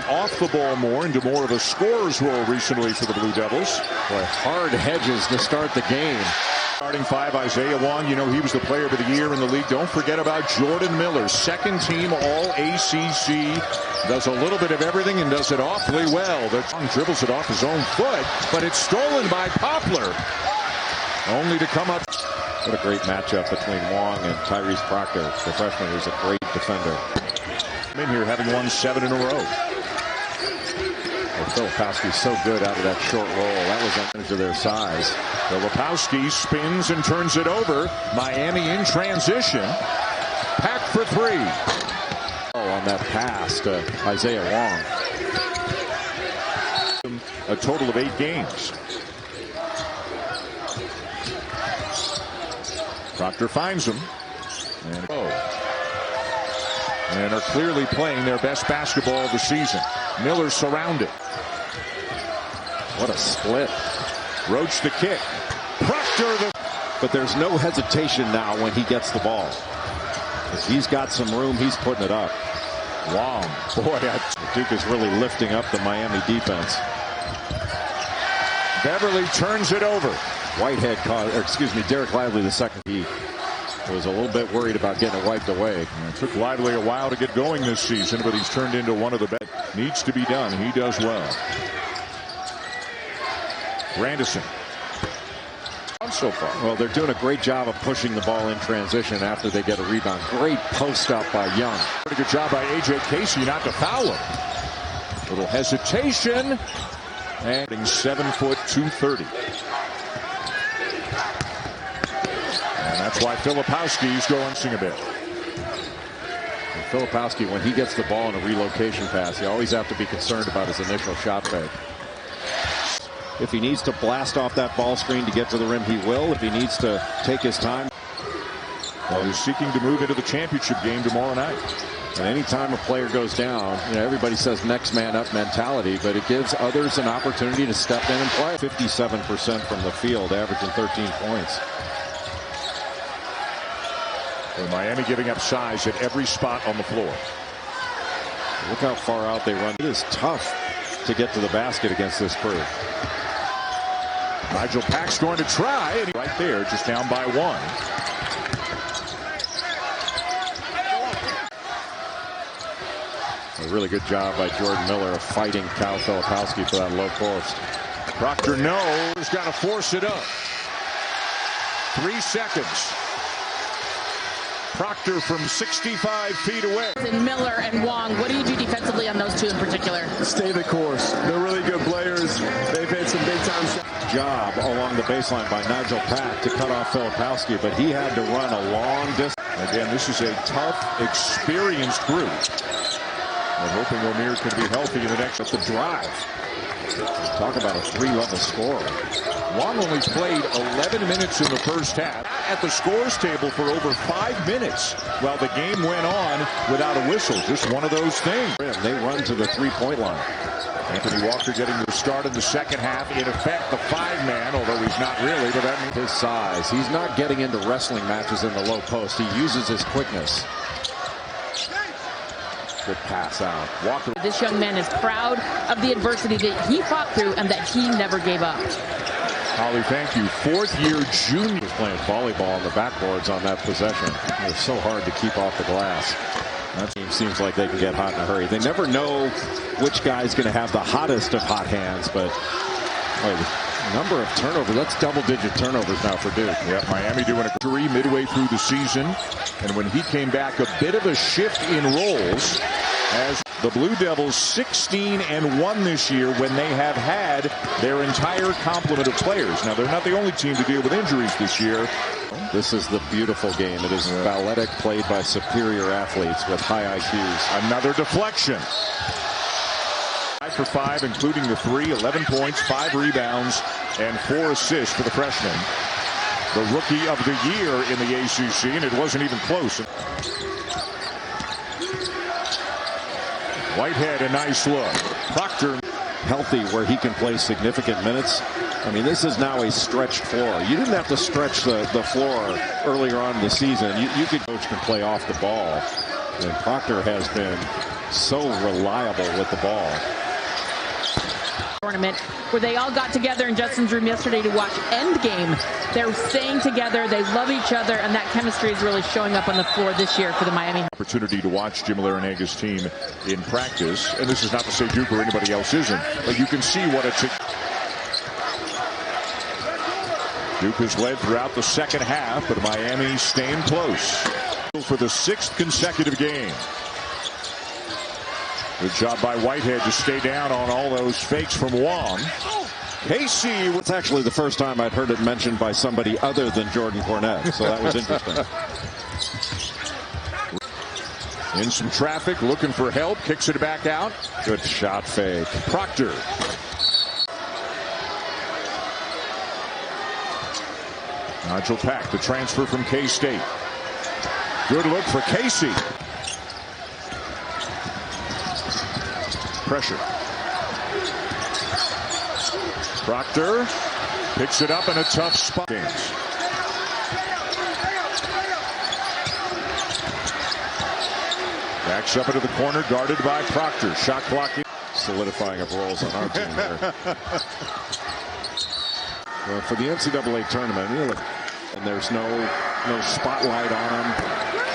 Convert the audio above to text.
off the ball more, into more of a scorer's role recently for the Blue Devils. Boy, hard hedges to start the game. Starting five, Isaiah Wong, you know he was the player of the year in the league. Don't forget about Jordan Miller, second team All-ACC. Does a little bit of everything and does it awfully well. The Wong dribbles it off his own foot, but it's stolen by Poplar. Only to come up. What a great matchup between Wong and Tyrese Proctor, the freshman who's a great defender. In here having won 7 in a row. Filipowski's so good out of that short roll. That was advantage of their size. Filipowski spins and turns it over. Miami in transition. Pack for 3. On that pass to Isaiah Wong. A total of 8 games. Proctor finds him. And are clearly playing their best basketball of the season. Miller surrounded. What a split. Roach the kick. Proctor But there's no hesitation now when he gets the ball. If he's got some room, he's putting it up. Wong. Boy, Duke is really lifting up the Miami defense. Beverly turns it over. Whitehead caught, or excuse me, Derek Lively, the second. He was a little bit worried about getting it wiped away. It took Lively a while to get going this season, but he's turned into one of the best. Needs to be done. He does well. Grandison. So far. Well, they're doing a great job of pushing the ball in transition after they get a rebound. Great post up by Young. Pretty good job by A.J. Casey not to foul him. Little hesitation. And 7 foot 230. And that's why Filipowski's going a bit. And Filipowski, when he gets the ball in a relocation pass, you always have to be concerned about his initial shot fake. If he needs to blast off that ball screen to get to the rim, he will. If he needs to take his time. Well, he's seeking to move into the championship game tomorrow night. And anytime a player goes down, you know, everybody says next man up mentality, but it gives others an opportunity to step in and play. 57% from the field, averaging 13 points. Well, Miami giving up size at every spot on the floor. Look how far out they run. It is tough to get to the basket against this crew. Nigel Pack's going to try, and right there, just down by 1. A really good job by Jordan Miller of fighting Kyle Filipowski for that low post. Proctor knows, got to force it up. 3 seconds. Proctor from 65 feet away. And Miller and Wong, what do you do defensively on those two in particular? Stay the course. They're really good players. They've had some big time shots. Job along the baseline by Nigel Pack to cut off Filipowski, but he had to run a long distance. Again, this is a tough, experienced group. We're hoping O'Meara can be healthy in the next. But the drive. Talk about a 3-level scorer. Wong only played 11 minutes in the first half. At the scores table for over 5 minutes while the game went on without a whistle. Just one of those things. They run to the 3-point line. Anthony Walker getting the start in the second half. In effect, the 5-man, although he's not really, but that means his size. He's not getting into wrestling matches in the low post. He uses his quickness. Good pass out. Walker. This young man is proud of the adversity that he fought through and that he never gave up. Holly, thank you. 4th-year junior. Was playing volleyball on the backboards on that possession. It was so hard to keep off the glass. That team seems like they can get hot in a hurry. They never know which guy's going to have the hottest of hot hands, but boy, the number of turnovers, that's double-digit turnovers now for Duke. Yeah, Miami doing a 3 midway through the season, and when he came back, a bit of a shift in roles as the Blue Devils 16-1 this year when they have had their entire complement of players. Now, they're not the only team to deal with injuries this year. This is the beautiful game. It is balletic, played by superior athletes with high IQs. Another deflection. 5 for 5, including the 3, 11 points, 5 rebounds, and 4 assists for the freshman. The rookie of the year in the ACC, and it wasn't even close. Whitehead, a nice look. Proctor healthy where he can play significant minutes. I mean, this is now a stretched floor. You didn't have to stretch the floor earlier on in the season. You could coach can play off the ball. And Proctor has been So reliable with the ball. Tournament where they all got together in Justin's room yesterday to watch Endgame. They're staying together, they love each other, and that chemistry is really showing up on the floor this year for the Miami. Opportunity to watch Jim Larinaga's team in practice, and this is not to say Duke or anybody else isn't, but you can see what it's. Duke has led throughout the second half, but Miami staying close for the 6th consecutive game. Good job by Whitehead to stay down on all those fakes from Wong. Casey. It's actually the first time I'd heard it mentioned by somebody other than Jordan Cornette, so that was interesting. In some traffic, looking for help, kicks it back out. Good shot fake. Proctor. Nigel Pack, the transfer from K-State. Good look for Casey. Pressure. Proctor picks it up in a tough spot. Backs up into the corner, guarded by Proctor. Shot clock. Solidifying of roles on our team there. Well, for the NCAA tournament, and there's no spotlight on him.